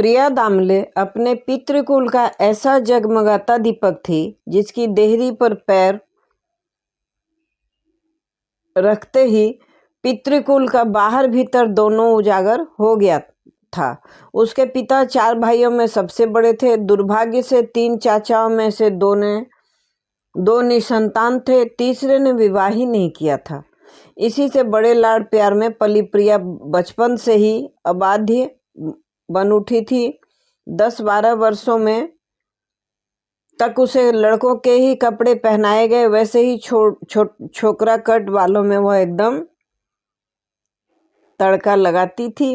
प्रिया दामले अपने पितृकुल का ऐसा जगमगाता दीपक थी जिसकी देहरी पर पैर रखते ही पितृकुल का बाहर भीतर दोनों उजागर हो गया था। उसके पिता 4 भाइयों में सबसे बड़े थे। दुर्भाग्य से 3 चाचाओं में से 2 निसंतान थे, तीसरे ने विवाह ही नहीं किया था। इसी से बड़े लाड़ प्यार में पली प्रिया बचपन से ही अबाध्य बन उठी थी। 10-12 वर्षों में तक उसे लड़कों के ही कपड़े पहनाए गए, वैसे ही छोकरा कट वालों में वह एकदम तड़का लगाती थी।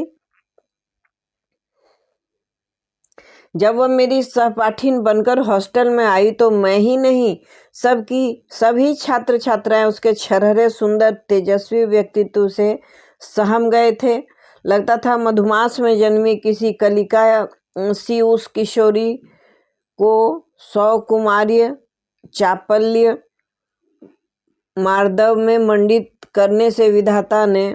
जब वह मेरी सहपाठिन बनकर हॉस्टल में आई तो मैं ही नहीं, सभी छात्र छात्राएं उसके छरहरे सुंदर तेजस्वी व्यक्तित्व से सहम गए थे। लगता था मधुमास में जन्मी किसी कलिका सी उस किशोरी को सौकुमार्य चापल्य मार्दव में मंडित करने से विधाता ने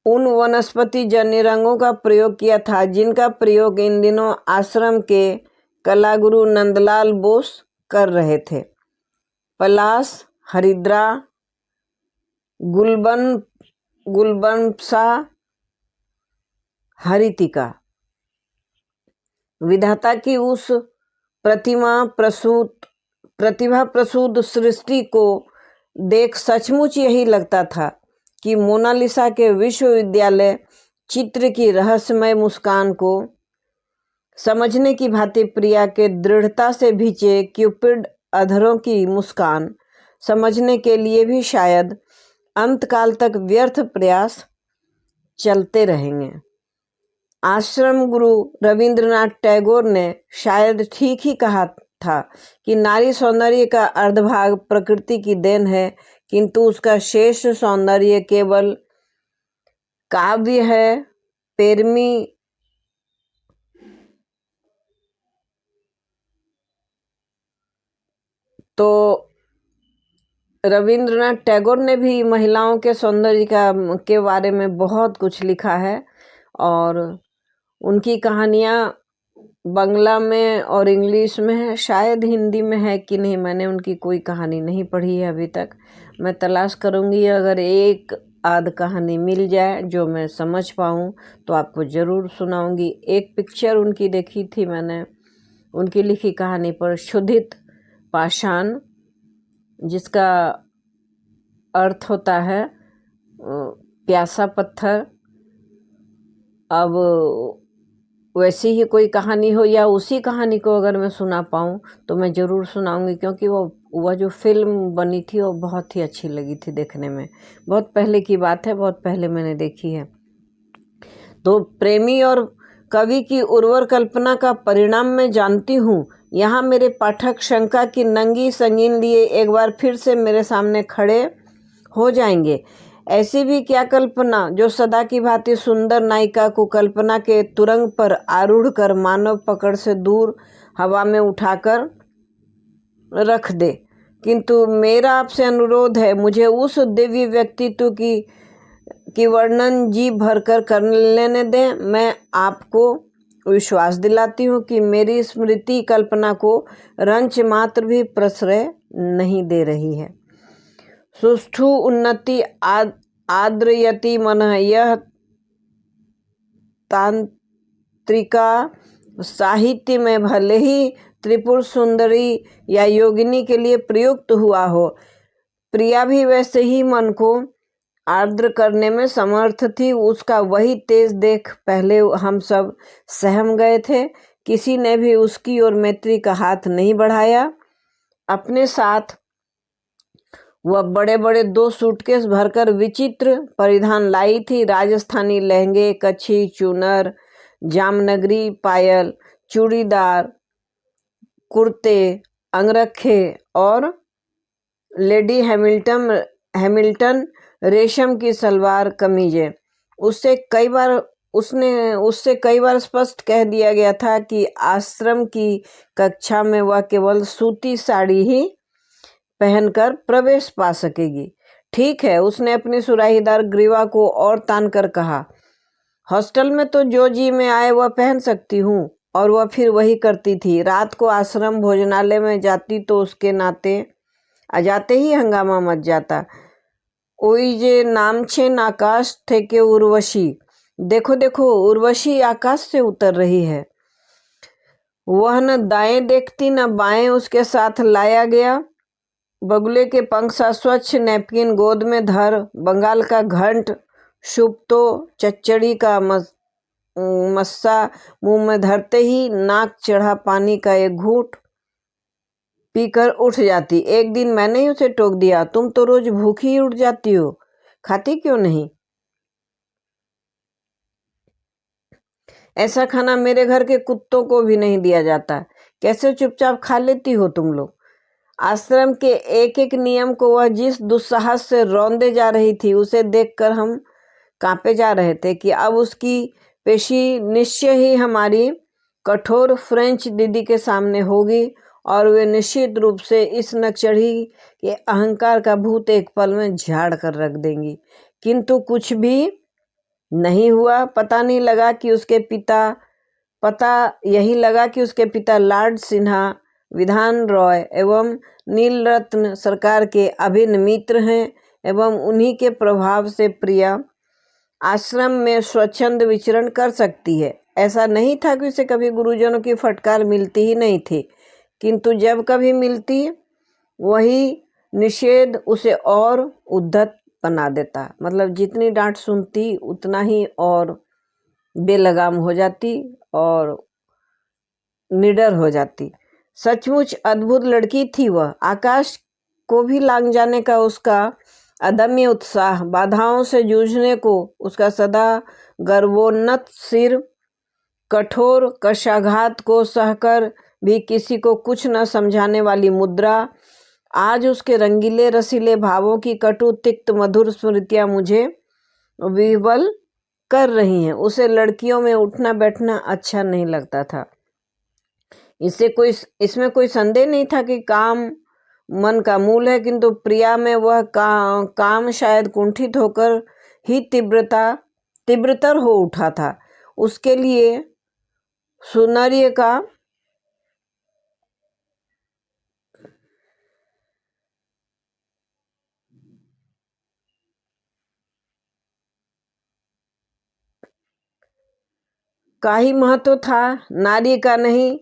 उन वनस्पति जन्य रंगों का प्रयोग किया था जिनका प्रयोग इन दिनों आश्रम के कलागुरु नंदलाल बोस कर रहे थे। पलाश, हरिद्रा, गुलबनसा, हरितिका। विधाता की उस प्रतिभा प्रसूत सृष्टि को देख सचमुच यही लगता था कि मोनालिसा के विश्वविद्यालय चित्र की रहस्यमय मुस्कान को समझने की भांति प्रिया के दृढ़ता से भिजे क्यूपिड अधरों की मुस्कान समझने के लिए भी शायद अंतकाल तक व्यर्थ प्रयास चलते रहेंगे। आश्रम गुरु रविंद्रनाथ टैगोर ने शायद ठीक ही कहा था कि नारी सौंदर्य का अर्धभाग प्रकृति की देन है, किंतु उसका शेष सौंदर्य केवल काव्य है। पेरमी तो रविंद्रनाथ टैगोर ने भी महिलाओं के सौंदर्य के बारे में बहुत कुछ लिखा है और उनकी कहानियाँ बांग्ला में और इंग्लिश में है, शायद हिंदी में है कि नहीं, मैंने उनकी कोई कहानी नहीं पढ़ी है अभी तक। मैं तलाश करूँगी, अगर एक आध कहानी मिल जाए जो मैं समझ पाऊँ तो आपको ज़रूर सुनाऊँगी। एक पिक्चर उनकी देखी थी मैंने, उनकी लिखी कहानी पर, क्षुधित पाषाण, जिसका अर्थ होता है प्यासा पत्थर। अब वैसी ही कोई कहानी हो या उसी कहानी को अगर मैं सुना पाऊँ तो मैं ज़रूर सुनाऊंगी, क्योंकि वह जो फिल्म बनी थी वो बहुत ही अच्छी लगी थी देखने में। बहुत पहले की बात है, बहुत पहले मैंने देखी है। तो प्रेमी और कवि की उर्वर कल्पना का परिणाम मैं जानती हूँ। यहाँ मेरे पाठक शंका की नंगी संगीन लिए एक बार फिर से मेरे सामने खड़े हो जाएंगे। ऐसी भी क्या कल्पना जो सदा की भांति सुंदर नायिका को कल्पना के तुरंग पर आरूढ़ कर मानव पकड़ से दूर हवा में उठाकर रख दे। किंतु मेरा आपसे अनुरोध है, मुझे उस दिव्य व्यक्तित्व की वर्णन जी भरकर कर लेने दें। मैं आपको विश्वास दिलाती हूँ कि मेरी स्मृति कल्पना को रंच मात्र भी प्रश्रय नहीं दे रही है। सुष्ठु उन्नति आद्रयति मनः, यह तांत्रिका साहित्य में भले ही त्रिपुर सुंदरी या योगिनी के लिए प्रयुक्त हुआ हो, प्रिया भी वैसे ही मन को आर्द्र करने में समर्थ थी। उसका वही तेज देख पहले हम सब सहम गए थे। किसी ने भी उसकी ओर मैत्री का हाथ नहीं बढ़ाया। अपने साथ वह बड़े बड़े 2 सूटकेस भरकर विचित्र परिधान लाई थी। राजस्थानी लहंगे, कच्छी, चूनर, जामनगरी पायल, चूड़ीदार कुर्ते, अंगरखे और लेडी हैमिल्टन रेशम की सलवार कमीजें। उससे कई बार स्पष्ट कह दिया गया था कि आश्रम की कक्षा में वह केवल सूती साड़ी ही पहनकर प्रवेश पा सकेगी। ठीक है, उसने अपनी सुराहीदार ग्रीवा को और तान कर कहा। हॉस्टल में तो जो जी में आए वह पहन सकती हूँ, और वह फिर वही करती थी। रात को आश्रम भोजनालय में जाती तो उसके नाते जाते ही हंगामा मच जाता। ओई जे नाम छेन आकाश थे के उर्वशी, देखो देखो उर्वशी आकाश से उतर रही है। वह न दाएं देखती न बाएं, उसके साथ लाया गया बगुले के पंख सा स्वच्छ नैपकिन गोद में धर, बंगाल का घंट शुभतो चच्चड़ी का मस्सा मुंह में धरते ही नाक चढ़ा पानी का एक घूंट पीकर उठ जाती। एक दिन मैंने ही उसे टोक दिया, तुम तो रोज भूखी ही उठ जाती हो, खाती क्यों नहीं? ऐसा खाना मेरे घर के कुत्तों को भी नहीं दिया जाता, कैसे चुपचाप खा लेती हो तुम लोग? आश्रम के एक एक नियम को वह जिस दुस्साहस से रौंदे जा रही थी, उसे देखकर हम कांपे जा रहे थे कि अब उसकी पेशी निश्चय ही हमारी कठोर फ्रेंच दीदी के सामने होगी, और वे निश्चित रूप से इस नक्चढ़ी के अहंकार का भूत एक पल में झाड़ कर रख देंगी। किंतु कुछ भी नहीं हुआ। पता यही लगा कि उसके पिता लॉर्ड सिन्हा विधान रॉय एवं नीलरत्न सरकार के अभिन्न मित्र हैं, एवं उन्हीं के प्रभाव से प्रिया आश्रम में स्वच्छंद विचरण कर सकती है। ऐसा नहीं था कि उसे कभी गुरुजनों की फटकार मिलती ही नहीं थी, किंतु जब कभी मिलती वही निषेध उसे और उद्धत बना देता। मतलब जितनी डांट सुनती उतना ही और बेलगाम हो जाती और निडर हो जाती। सचमुच अद्भुत लड़की थी वह। आकाश को भी लांग जाने का उसका अदम्य उत्साह, बाधाओं से जूझने को उसका सदा गर्वोन्नत सिर, कठोर कशाघात को सहकर भी किसी को कुछ न समझाने वाली मुद्रा, आज उसके रंगीले रसीले भावों की कटु तिक्त मधुर स्मृतियां मुझे विह्वल कर रही हैं। उसे लड़कियों में उठना बैठना अच्छा नहीं लगता था। इसमें कोई संदेह नहीं था कि काम मन का मूल है, किंतु प्रिया में वह काम शायद कुंठित होकर ही तीव्रतर हो उठा था। उसके लिए सुनर्य का ही महत्व था, नारी का नहीं।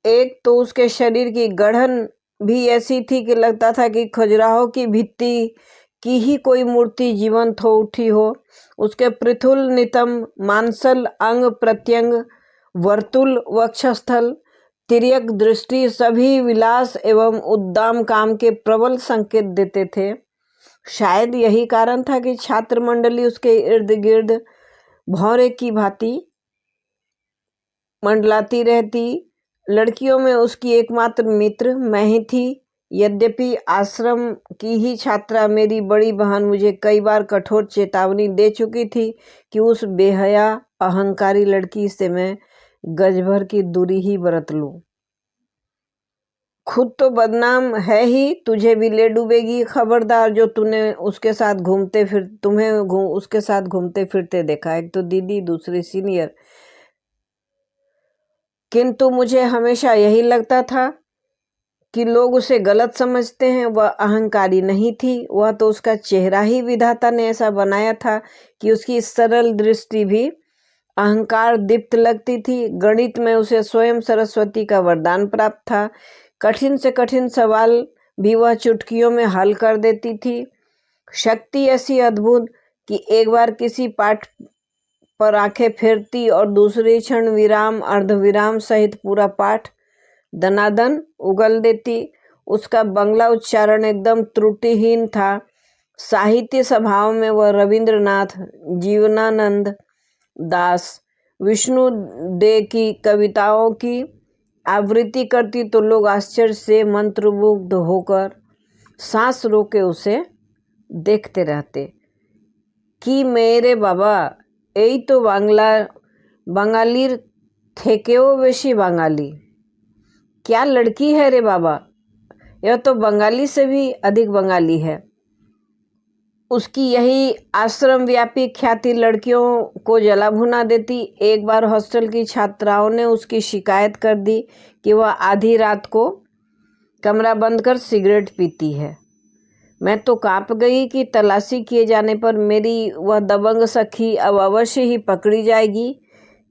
एक तो उसके शरीर की गढ़न भी ऐसी थी कि लगता था कि खजुराहो की भित्ति की ही कोई मूर्ति जीवंत हो उठी हो। उसके पृथुल नितम मांसल अंग प्रत्यंग, वर्तुल वक्षस्थल, तिर्यक दृष्टि सभी विलास एवं उद्दाम काम के प्रबल संकेत देते थे। शायद यही कारण था कि छात्र मंडली उसके इर्द गिर्द भौरे की भांति मंडलाती रहती। लड़कियों में उसकी एकमात्र मित्र मैं ही थी। यद्यपि आश्रम की ही छात्रा मेरी बड़ी बहन मुझे कई बार कठोर चेतावनी दे चुकी थी कि उस बेहया अहंकारी लड़की से मैं गज भर की दूरी ही बरत लूं। खुद तो बदनाम है ही, तुझे भी ले डूबेगी। खबरदार, जो तुम्हें उसके साथ घूमते फिरते देखा। एक तो दीदी, दूसरी सीनियर। किंतु मुझे हमेशा यही लगता था कि लोग उसे गलत समझते हैं। वह अहंकारी नहीं थी, वह तो उसका चेहरा ही विधाता ने ऐसा बनाया था कि उसकी सरल दृष्टि भी अहंकार दीप्त लगती थी। गणित में उसे स्वयं सरस्वती का वरदान प्राप्त था। कठिन से कठिन सवाल भी वह चुटकियों में हल कर देती थी। शक्ति ऐसी अद्भुत कि एक बार किसी पाठ पर आंखें फेरती और दूसरे क्षण विराम अर्धविराम सहित पूरा पाठ दनादन उगल देती। उसका बंगला उच्चारण एकदम त्रुटिहीन था। साहित्य सभाओं में वह रविंद्रनाथ, जीवनानंद दास, विष्णु दे की कविताओं की आवृत्ति करती तो लोग आश्चर्य से मंत्रमुग्ध होकर सांस रोके उसे देखते रहते कि मेरे बाबा এই তো বাঙালির থেকেও বেশি বাঙালি। क्या लड़की है रे बाबा, यह तो बंगाली से भी अधिक बंगाली है। उसकी यही आश्रम व्यापी ख्याति लड़कियों को जला भुना देती। एक बार हॉस्टल की छात्राओं ने उसकी शिकायत कर दी कि वह आधी रात को कमरा बंद कर सिगरेट पीती है। मैं तो कांप गई कि तलाशी किए जाने पर मेरी वह दबंग सखी अब अवश्य ही पकड़ी जाएगी,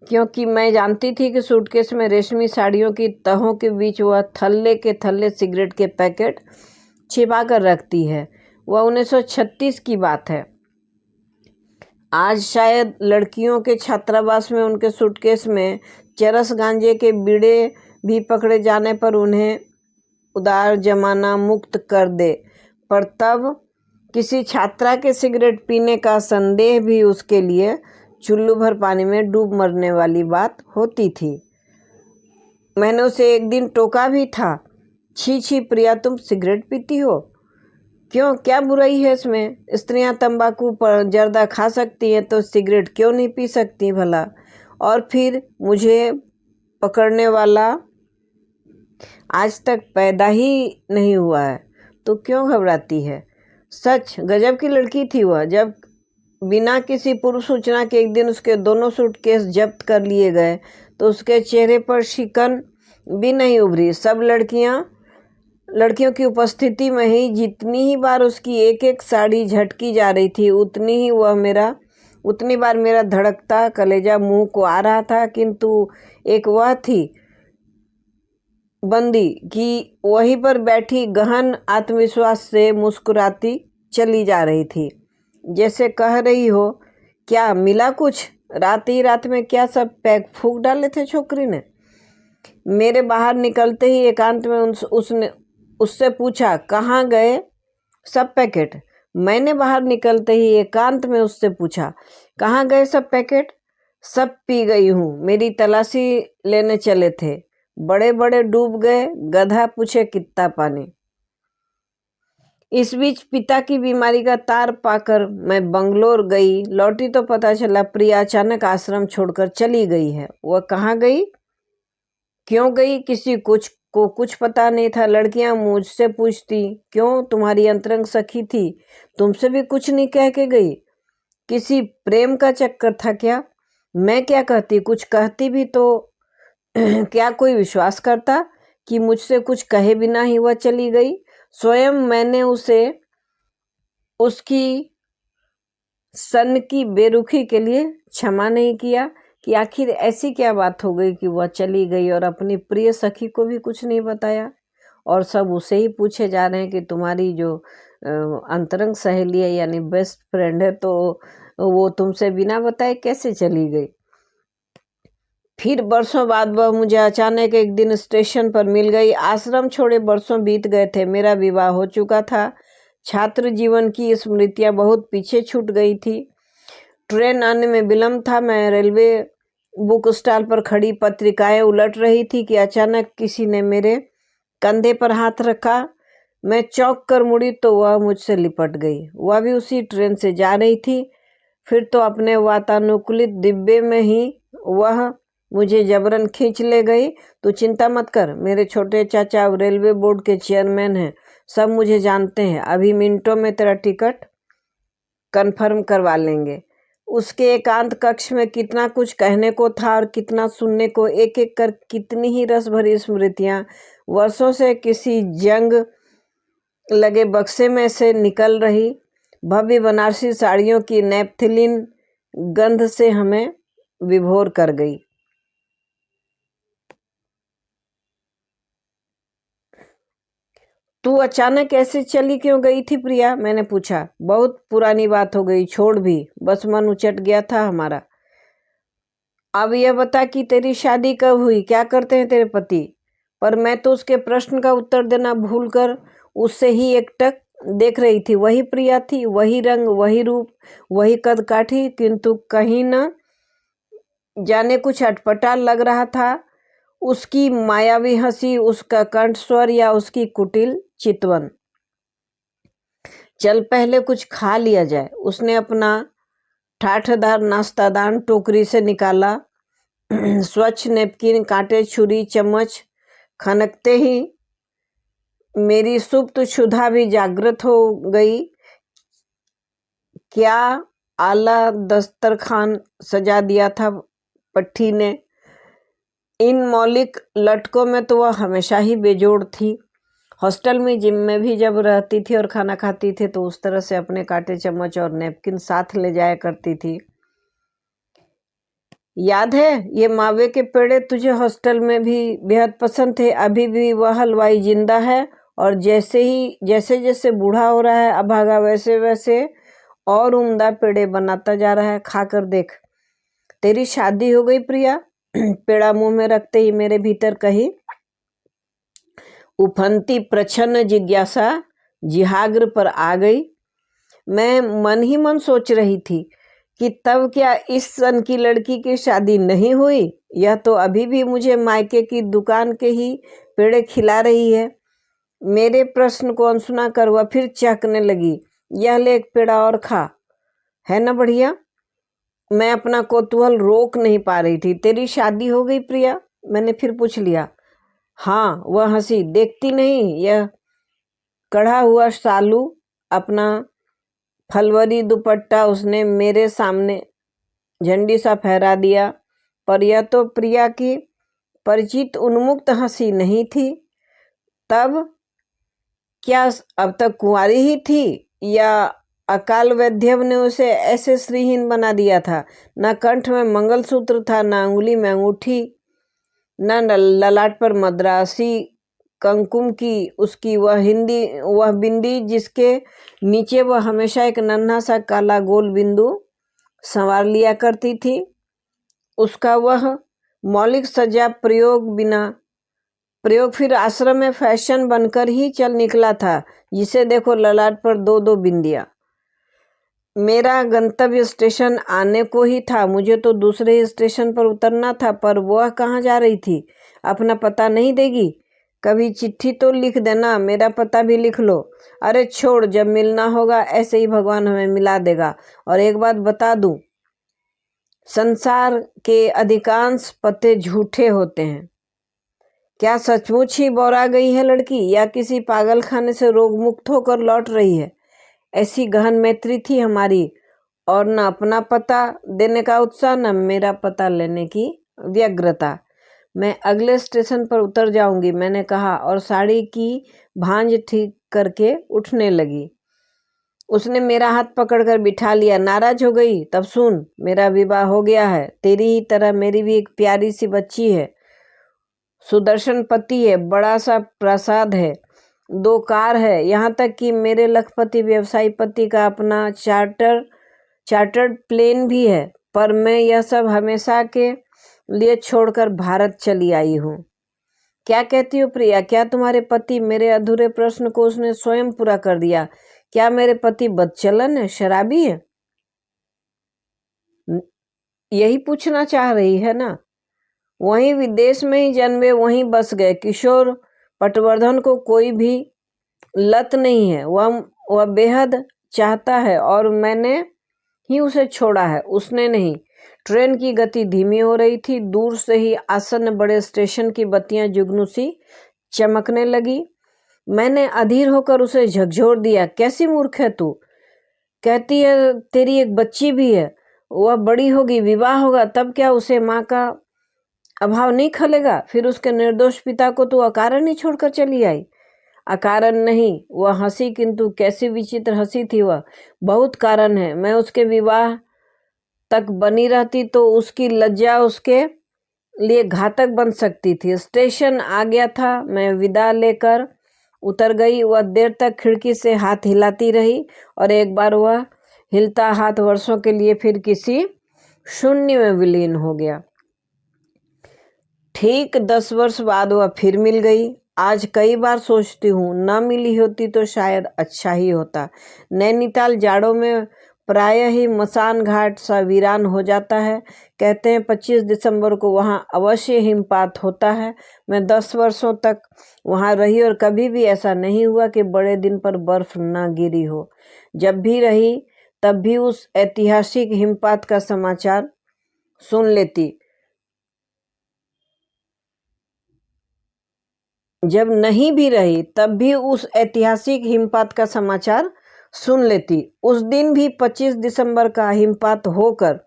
क्योंकि मैं जानती थी कि सूटकेस में रेशमी साड़ियों की तहों के बीच वह थल्ले के थल्ले सिगरेट के पैकेट छिपा कर रखती है। वह 1936 की बात है। आज शायद लड़कियों के छात्रावास में उनके सूटकेस में चरस गांजे के बीड़े भी पकड़े जाने पर उन्हें उदार जमाना मुक्त कर दे, पर तब किसी छात्रा के सिगरेट पीने का संदेह भी उसके लिए चुल्लू भर पानी में डूब मरने वाली बात होती थी। मैंने उसे एक दिन टोका भी था, छी छी प्रिया, तुम सिगरेट पीती हो? क्यों, क्या बुराई है इसमें? स्त्रियां तंबाकू पर जर्दा खा सकती हैं तो सिगरेट क्यों नहीं पी सकती भला? और फिर मुझे पकड़ने वाला आज तक पैदा ही नहीं हुआ है, तो क्यों घबराती है? सच गजब की लड़की थी वह। जब बिना किसी पूर्व सूचना के एक दिन उसके दोनों सूटकेस जब्त कर लिए गए तो उसके चेहरे पर शिकन भी नहीं उभरी। सब लड़कियों की उपस्थिति में ही जितनी ही बार उसकी एक एक साड़ी झटकी जा रही थी, उतनी बार मेरा धड़कता कलेजा मुंह को आ रहा था। किंतु एक वह थी बंदी कि वहीं पर बैठी गहन आत्मविश्वास से मुस्कुराती चली जा रही थी, जैसे कह रही हो, क्या मिला कुछ? रात ही रात में क्या सब पैक फूंक डाले थे छोकरी ने? मेरे बाहर निकलते ही एकांत में उसने उससे पूछा, कहाँ गए सब पैकेट? मैंने बाहर निकलते ही एकांत में उससे पूछा, कहाँ गए सब पैकेट? सब पी गई हूँ, मेरी तलाशी लेने चले थे, बड़े बड़े डूब गए, गधा पूछे कितना पानी। इस बीच पिता की बीमारी का तार पाकर मैं बंगलोर गई। लौटी तो पता चला प्रिया अचानक आश्रम छोड़कर चली गई है। वह कहाँ गई, क्यों गई, किसी को कुछ पता नहीं था। लड़कियां मुझसे पूछती, क्यों, तुम्हारी अंतरंग सखी थी, तुमसे भी कुछ नहीं कह के गई? किसी प्रेम का चक्कर था क्या? मैं क्या कहती, कुछ कहती भी तो क्या कोई विश्वास करता कि मुझसे कुछ कहे बिना ही वह चली गई? स्वयं मैंने उसे उसकी सन की बेरुखी के लिए क्षमा नहीं किया कि आखिर ऐसी क्या बात हो गई कि वह चली गई और अपनी प्रिय सखी को भी कुछ नहीं बताया। और सब उसे ही पूछे जा रहे हैं कि तुम्हारी जो अंतरंग सहेली है यानी बेस्ट फ्रेंड है, तो वो तुमसे बिना बताए कैसे चली गई? फिर बरसों बाद वह मुझे अचानक एक दिन स्टेशन पर मिल गई। आश्रम छोड़े बरसों बीत गए थे, मेरा विवाह हो चुका था, छात्र जीवन की स्मृतियां बहुत पीछे छूट गई थी। ट्रेन आने में विलम्ब था। मैं रेलवे बुक स्टॉल पर खड़ी पत्रिकाएं उलट रही थी कि अचानक किसी ने मेरे कंधे पर हाथ रखा। मैं चौंक कर मुड़ी तो वह मुझसे लिपट गई। वह भी उसी ट्रेन से जा रही थी। फिर तो अपने वातानुकूलित डिब्बे में ही वह मुझे जबरन खींच ले गई। तो चिंता मत कर, मेरे छोटे चाचा रेलवे बोर्ड के चेयरमैन हैं, सब मुझे जानते हैं, अभी मिनटों में तेरा टिकट कन्फर्म करवा लेंगे। उसके एकांत कक्ष में कितना कुछ कहने को था और कितना सुनने को। एक एक कर कितनी ही रस भरी स्मृतियां वर्षों से किसी जंग लगे बक्से में से निकल रही। भव्य बनारसी साड़ियों की नैप्थलिन गंध से हमें विभोर कर गई। तू अचानक ऐसे चली क्यों गई थी प्रिया? मैंने पूछा। बहुत पुरानी बात हो गई, छोड़ भी, बस मन उचट गया था हमारा। अब यह बता कि तेरी शादी कब हुई, क्या करते हैं तेरे पति? पर मैं तो उसके प्रश्न का उत्तर देना भूलकर उससे ही एकटक देख रही थी। वही प्रिया थी, वही रंग, वही रूप, वही कद काठी, किंतु कहीं न जाने कुछ अटपटा लग रहा था। उसकी मायावी हंसी, उसका कंठस्वर या उसकी कुटिल चितवन। चल पहले कुछ खा लिया जाए। उसने अपना ठाठदार नाश्तादान टोकरी से निकाला। स्वच्छ नेपकिन, कांटे, छुरी, चम्मच खनकते ही मेरी सुप्त क्षुधा भी जागृत हो गई। क्या आला दस्तरखान सजा दिया था पट्टी ने। इन मौलिक लटकों में तो वह हमेशा ही बेजोड़ थी। हॉस्टल में जिम में भी जब रहती थी और खाना खाती थी तो उस तरह से अपने कांटे चम्मच और नैपकिन साथ ले जाया करती थी। याद है ये मावे के पेड़े तुझे हॉस्टल में भी बेहद पसंद थे। अभी भी वह हलवाई जिंदा है और जैसे जैसे बूढ़ा हो रहा है अभागा वैसे वैसे और उम्दा पेड़े बनाता जा रहा है। खाकर देख। तेरी शादी हो गई प्रिया। पेड़ा मुंह में रखते ही मेरे भीतर कही उफनती प्रच्छन्न जिज्ञासा जिहाग्र पर आ गई। मैं मन ही मन सोच रही थी कि तब क्या इस सन की लड़की की शादी नहीं हुई। यह तो अभी भी मुझे मायके की दुकान के ही पेड़े खिला रही है। मेरे प्रश्न को अनसुना कर वह फिर चहकने लगी। यह ले एक पेड़ा और खा, है ना बढ़िया। मैं अपना कौतूहल रोक नहीं पा रही थी। तेरी शादी हो गई प्रिया, मैंने फिर पूछ लिया। हाँ, वह हंसी। देखती नहीं यह कढ़ा हुआ सालू, अपना फलवरी दुपट्टा उसने मेरे सामने झंडी सा फहरा दिया। पर यह तो प्रिया की परिचित उन्मुक्त हंसी नहीं थी। तब क्या अब तक कुंवारी ही थी या अकाल वैद्यव ने उसे ऐसे श्रीहीन बना दिया था। न कंठ में मंगलसूत्र था, न अंगुली में अंगूठी, न ललाट पर मद्रासी कंकुम की उसकी वह बिंदी जिसके नीचे वह हमेशा एक नन्हा सा काला गोल बिंदु संवार लिया करती थी। उसका वह मौलिक सजा प्रयोग फिर आश्रम में फैशन बनकर ही चल निकला था, जिसे देखो ललाट पर दो दो बिंदियां। मेरा गंतव्य स्टेशन आने को ही था। मुझे तो दूसरे ही स्टेशन पर उतरना था। पर वह कहाँ जा रही थी? अपना पता नहीं देगी? कभी चिट्ठी तो लिख देना, मेरा पता भी लिख लो। अरे छोड़, जब मिलना होगा ऐसे ही भगवान हमें मिला देगा। और एक बात बता दूं, संसार के अधिकांश पते झूठे होते हैं। क्या सचमुच ही बौरा गई है लड़की या किसी पागल खाने से रोग मुक्त होकर लौट रही है? ऐसी गहन मैत्री थी हमारी, और न अपना पता देने का उत्साह, न मेरा पता लेने की व्यग्रता। मैं अगले स्टेशन पर उतर जाऊंगी, मैंने कहा, और साड़ी की भांज ठीक करके उठने लगी। उसने मेरा हाथ पकड़कर बिठा लिया। नाराज हो गई? तब सुन, मेरा विवाह हो गया है। तेरी ही तरह मेरी भी एक प्यारी सी बच्ची है। सुदर्शन पति है, बड़ा सा प्रासाद है, 2 कार है, यहाँ तक कि मेरे लखपति व्यवसायी पति का अपना चार्टर्ड प्लेन भी है। पर मैं यह सब हमेशा के लिए छोड़कर भारत चली आई हूँ। क्या कहती हो प्रिया? क्या तुम्हारे पति? मेरे अधूरे प्रश्न को उसने स्वयं पूरा कर दिया। क्या मेरे पति बदचलन है, शराबी है? यही पूछना चाह रही है ना? वहीं विदेश में ही जन्मे, वहीं बस गए। किशोर पटवर्धन को कोई भी लत नहीं है। वह बेहद चाहता है और मैंने ही उसे छोड़ा है, उसने नहीं। ट्रेन की गति धीमी हो रही थी। दूर से ही आसन्न बड़े स्टेशन की बत्तियां जुगनू सी चमकने लगी। मैंने अधीर होकर उसे झकझोर दिया। कैसी मूर्ख है तू? कहती है तेरी एक बच्ची भी है, वह बड़ी होगी, विवाह होगा, तब क्या उसे माँ का अभाव नहीं खलेगा? फिर उसके निर्दोष पिता को तू अकारण ही छोड़कर चली आई। अकारण नहीं, वह हंसी, किंतु कैसी विचित्र हंसी थी वह। बहुत कारण है। मैं उसके विवाह तक बनी रहती तो उसकी लज्जा उसके लिए घातक बन सकती थी। स्टेशन आ गया था। मैं विदा लेकर उतर गई। वह देर तक खिड़की से हाथ हिलाती रही और एक बार वह हिलता हाथ वर्षों के लिए फिर किसी शून्य में विलीन हो गया। ठीक 10 वर्ष बाद वह फिर मिल गई। आज कई बार सोचती हूँ, न मिली होती तो शायद अच्छा ही होता। नैनीताल जाड़ों में प्रायः ही मसान घाट सा वीरान हो जाता है। कहते हैं 25 दिसंबर को वहाँ अवश्य हिमपात होता है। मैं 10 वर्षों तक वहाँ रही और कभी भी ऐसा नहीं हुआ कि बड़े दिन पर बर्फ न गिरी हो। जब भी रही तब भी उस ऐतिहासिक हिमपात का समाचार सुन लेती। जब नहीं भी रही तब भी उस ऐतिहासिक हिमपात का समाचार सुन लेती। उस दिन भी 25 दिसंबर का हिमपात होकर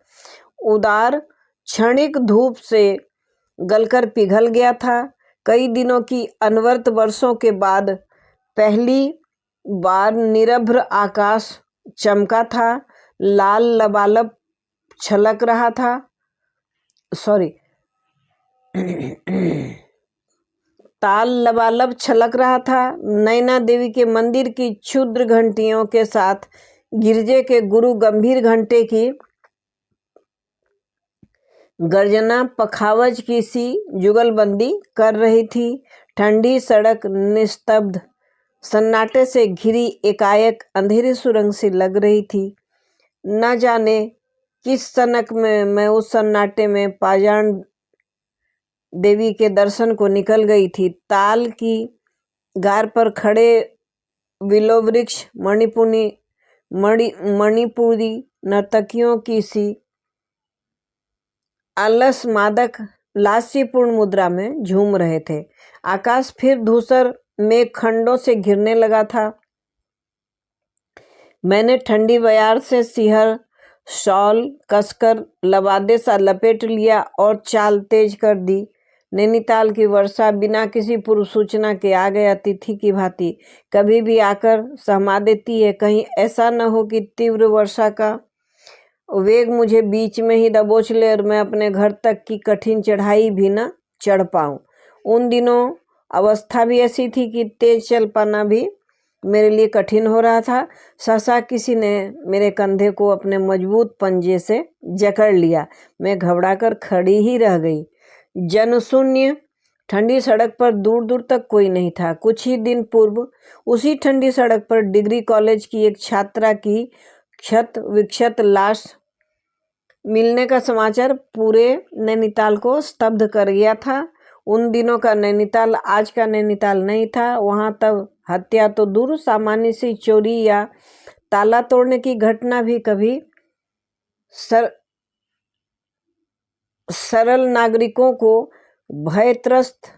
उदार क्षणिक धूप से गलकर पिघल गया था। कई दिनों की अनवर्त वर्षों के बाद पहली बार निरभ्र आकाश चमका था। लाल लबालब छलक रहा था। ताल लबालब छलक रहा था। नैना देवी के मंदिर की क्षुद्र घंटियों के साथ गिरजे के गुरु गंभीर घंटे की गर्जना पखावज की सी जुगलबंदी कर रही थी। ठंडी सड़क निस्तब्ध सन्नाटे से घिरी एकाएक अंधेरी सुरंग सी लग रही थी। न जाने किस सनक में मैं उस सन्नाटे में पाषाण देवी के दर्शन को निकल गई थी। ताल की गार पर खड़े विलो वृक्ष मणिपुरी नर्तकियों की सी अलस मादक लास्यपूर्ण मुद्रा में झूम रहे थे। आकाश फिर धूसर मेघ खंडों से घिरने लगा था। मैंने ठंडी बयार से सिहर शॉल कसकर लबादे सा लपेट लिया और चाल तेज कर दी। नैनीताल की वर्षा बिना किसी पूर्व सूचना के आ गए अतिथि की भांति कभी भी आकर सहमा देती है। कहीं ऐसा न हो कि तीव्र वर्षा का वेग मुझे बीच में ही दबोच ले और मैं अपने घर तक की कठिन चढ़ाई भी न चढ़ पाऊं। उन दिनों अवस्था भी ऐसी थी कि तेज चल पाना भी मेरे लिए कठिन हो रहा था। सहसा किसी ने मेरे कंधे को अपने मजबूत पंजे से जकड़ लिया। मैं घबराकर खड़ी ही रह गई। जनशून्य ठंडी सड़क पर दूर दूर तक कोई नहीं था। कुछ ही दिन पूर्व उसी ठंडी सड़क पर डिग्री कॉलेज की एक छात्रा की क्षत विक्षत लाश मिलने का समाचार पूरे नैनीताल को स्तब्ध कर गया था। उन दिनों का नैनीताल आज का नैनीताल नहीं था। वहां तब हत्या तो दूर, सामान्य सी चोरी या ताला तोड़ने की घटना भी कभी सरल नागरिकों को भयत्रस्त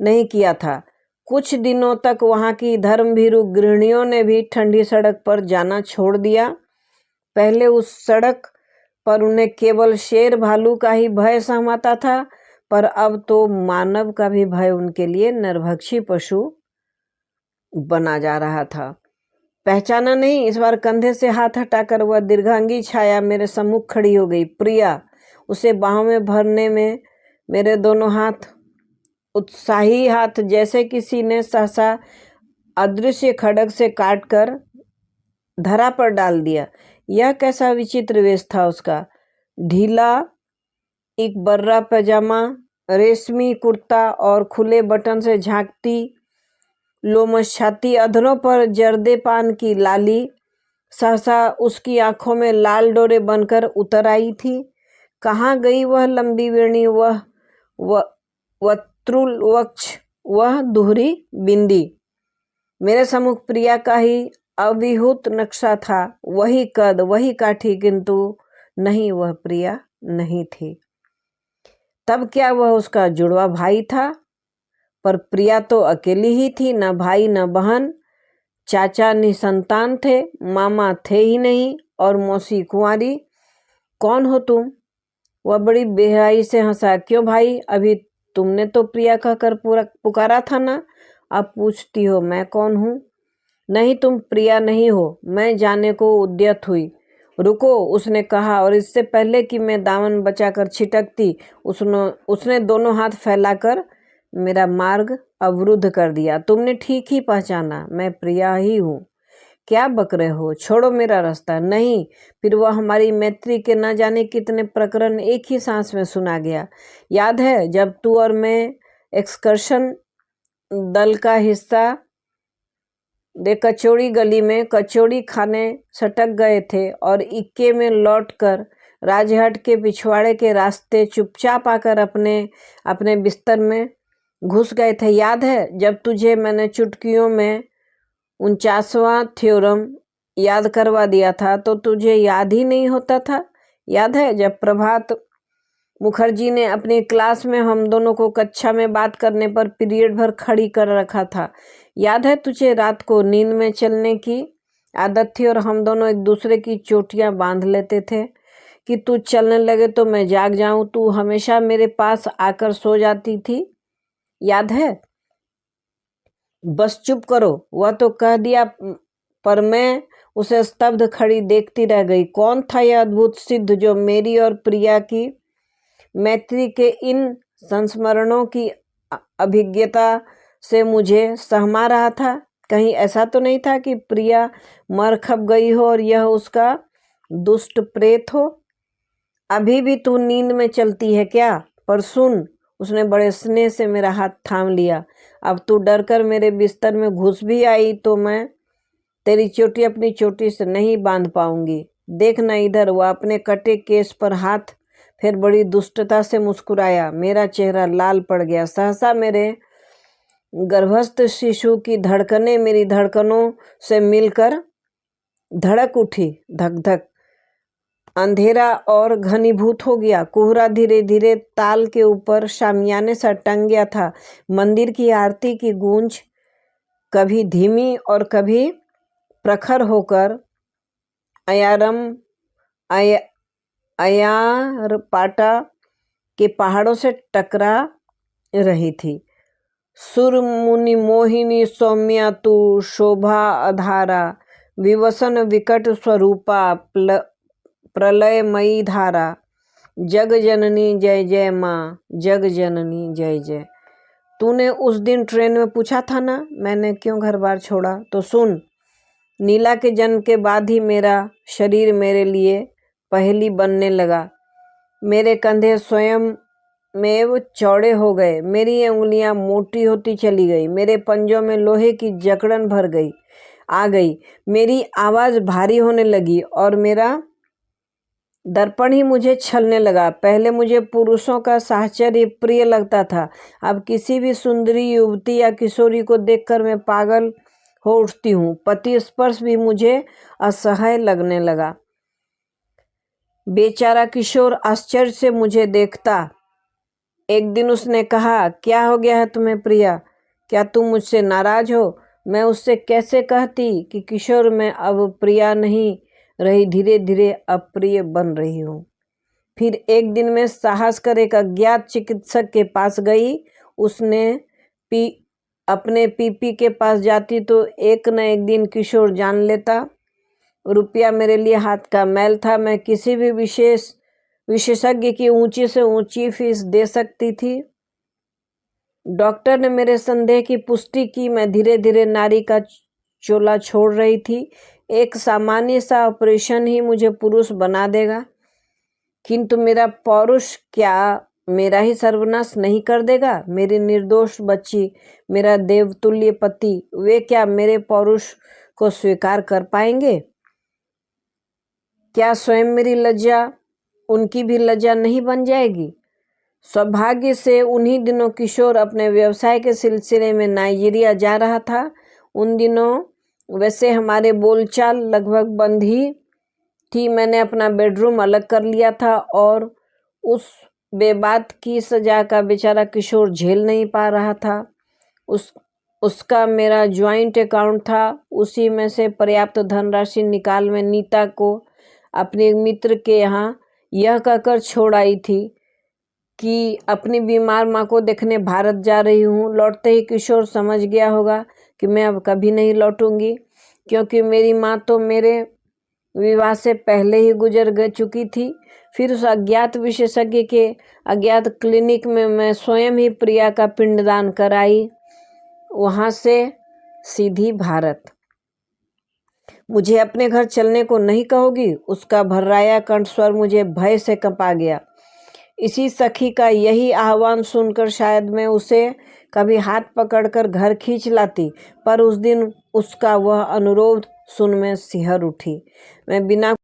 नहीं किया था। कुछ दिनों तक वहां की धर्मभीरू गृहिणियों ने भी ठंडी सड़क पर जाना छोड़ दिया। पहले उस सड़क पर उन्हें केवल शेर भालू का ही भय सहमाता था, पर अब तो मानव का भी भय उनके लिए नरभक्षी पशु बना जा रहा था। पहचाना नहीं, इस बार कंधे से हाथ हटाकर वह दीर्घांगी छाया मेरे सम्मुख खड़ी हो गई। प्रिया। उसे बाहों में भरने में मेरे दोनों हाथ, उत्साही हाथ जैसे किसी ने सहसा अदृश्य खड्ग से काटकर धरा पर डाल दिया। यह कैसा विचित्र वेश था उसका। ढीला एक बर्रा पैजामा, रेशमी कुर्ता और खुले बटन से झांकती लोमश छाती, अधरों पर जर्दे पान की लाली सहसा उसकी आंखों में लाल डोरे बनकर उतर आई थी। कहाँ गई वह लंबी वेणी, वह वक्तृल वक्ष, वह दोहरी बिंदी। मेरे सम्मुख प्रिया का ही अविहुत नक्शा था। वही कद, वही काठी, किंतु नहीं, वह प्रिया नहीं थी। तब क्या वह उसका जुड़वा भाई था? पर प्रिया तो अकेली ही थी, न भाई न बहन। चाचा निसंतान थे, मामा थे ही नहीं, और मौसी कुंवारी। कौन हो तुम? वह बड़ी बेहयाई से हंसा। क्यों भाई, अभी तुमने तो प्रिया कहकर पुकारा था ना, अब पूछती हो मैं कौन हूँ? नहीं, तुम प्रिया नहीं हो, मैं जाने को उद्यत हुई। रुको, उसने कहा, और इससे पहले कि मैं दामन बचाकर छिटकती, उसने दोनों हाथ फैलाकर मेरा मार्ग अवरुद्ध कर दिया। तुमने ठीक ही पहचाना, मैं प्रिया ही हूँ। क्या बक रहे हो? छोड़ो मेरा रास्ता। नहीं। फिर वह हमारी मैत्री के न जाने कितने प्रकरण एक ही सांस में सुना गया। याद है जब तू और मैं एक्सकर्शन दल का हिस्सा दे कचौड़ी गली में कचौड़ी खाने सटक गए थे और इक्के में लौटकर राजहट के पिछवाड़े के रास्ते चुपचाप आकर अपने बिस्तर में घुस गए थे। याद है जब तुझे मैंने चुटकियों में 49वां थ्योरम याद करवा दिया था तो तुझे याद ही नहीं होता था? याद है जब प्रभात मुखर्जी ने अपनी क्लास में हम दोनों को कक्षा में बात करने पर पीरियड भर खड़ी कर रखा था? याद है तुझे रात को नींद में चलने की आदत थी और हम दोनों एक दूसरे की चोटियां बांध लेते थे कि तू चलने लगे तो मैं जाग जाऊं। तू हमेशा मेरे पास आकर सो जाती थी, याद है? बस चुप करो, वह तो कह दिया, पर मैं उसे स्तब्ध खड़ी देखती रह गई। कौन था यह अद्भुत सिद्ध जो मेरी और प्रिया की मैत्री के इन संस्मरणों की अभिज्ञता से मुझे सहमा रहा था? कहीं ऐसा तो नहीं था कि प्रिया मर खप गई हो और यह उसका दुष्ट प्रेत हो? अभी भी तू नींद में चलती है क्या? पर सुन, उसने बड़े स्नेह से मेरा हाथ थाम लिया। अब तू डरकर मेरे बिस्तर में घुस भी आई तो मैं तेरी चोटी अपनी चोटी से नहीं बांध पाऊंगी। देख न इधर। वह अपने कटे केस पर हाथ फिर बड़ी दुष्टता से मुस्कुराया। मेरा चेहरा लाल पड़ गया। सहसा मेरे गर्भस्थ शिशु की धड़कनें मेरी धड़कनों से मिलकर धड़क उठी। धक धक। अंधेरा और घनीभूत हो गया। कोहरा धीरे धीरे ताल के ऊपर शामियाने सा टंग गया था। मंदिर की आरती की गूंज कभी धीमी और कभी प्रखर होकर अयारपाटा के पहाड़ों से टकरा रही थी। सुर मुनि मोहिनी सौम्या तू शोभा अधारा, विवसन विकट स्वरूपा प्रलयमयी धारा। जग जननी जय जय माँ, जग जननी जय जय। तूने उस दिन ट्रेन में पूछा था ना मैंने क्यों घर बार छोड़ा? तो सुन, नीला के जन्म के बाद ही मेरा शरीर मेरे लिए पहेली बनने लगा। मेरे कंधे स्वयं में चौड़े हो गए। मेरी उंगलियां मोटी होती चली गई। मेरे पंजों में लोहे की जकड़न आ गई। मेरी आवाज भारी होने लगी और मेरा दर्पण ही मुझे छलने लगा। पहले मुझे पुरुषों का साहचर्य प्रिय लगता था। अब किसी भी सुंदरी युवती या किशोरी को देखकर मैं पागल हो उठती हूँ। पति स्पर्श भी मुझे असह्य लगने लगा। बेचारा किशोर आश्चर्य से मुझे देखता। एक दिन उसने कहा, क्या हो गया है तुम्हें प्रिया? क्या तुम मुझसे नाराज हो? मैं उससे कैसे कहती कि किशोर मैं अब प्रिया नहीं रही, धीरे धीरे अप्रिय बन रही हूँ। फिर एक दिन मैं साहस कर एक अज्ञात चिकित्सक के पास गई। उसने अपने पीपी के पास जाती तो एक न एक दिन किशोर जान लेता। रुपया मेरे लिए हाथ का मैल था। मैं किसी भी विशेषज्ञ की ऊंची से ऊंची फीस दे सकती थी। डॉक्टर ने मेरे संदेह की पुष्टि की। मैं धीरे धीरे नारी का चोला छोड़ रही थी। एक सामान्य सा ऑपरेशन ही मुझे पुरुष बना देगा, किंतु मेरा पौरुष क्या मेरा ही सर्वनाश नहीं कर देगा? मेरी निर्दोष बच्ची, मेरा देवतुल्य पति, वे क्या मेरे पौरुष को स्वीकार कर पाएंगे? क्या स्वयं मेरी लज्जा उनकी भी लज्जा नहीं बन जाएगी? सौभाग्य से उन्हीं दिनों किशोर अपने व्यवसाय के सिलसिले में नाइजीरिया जा रहा था। उन दिनों वैसे हमारे बोलचाल लगभग बंद ही थी। मैंने अपना बेडरूम अलग कर लिया था और उस बेबात की सजा का बेचारा किशोर झेल नहीं पा रहा था। उसका मेरा ज्वाइंट अकाउंट था। उसी में से पर्याप्त धनराशि निकाल मैं नीता को अपने मित्र के यहाँ यह कहकर छोड़ आई थी कि अपनी बीमार माँ को देखने भारत जा रही हूँ। लौटते ही किशोर समझ गया होगा कि मैं अब कभी नहीं लौटूंगी, क्योंकि मेरी माँ तो मेरे विवाह से पहले ही गुजर चुकी थी। फिर उस अज्ञात विशेषज्ञ के अज्ञात क्लिनिक में मैं स्वयं ही प्रिया का पिंडदान कराई। वहाँ से सीधी भारत। मुझे अपने घर चलने को नहीं कहोगी? उसका भर्राया कंठस्वर मुझे भय से कंपा गया। इसी सखी का यही आह्वान सुनकर शायद मैं उसे कभी हाथ पकड़कर घर खींच लाती, पर उस दिन उसका वह अनुरोध सुन मैं सिहर उठी। मैं बिना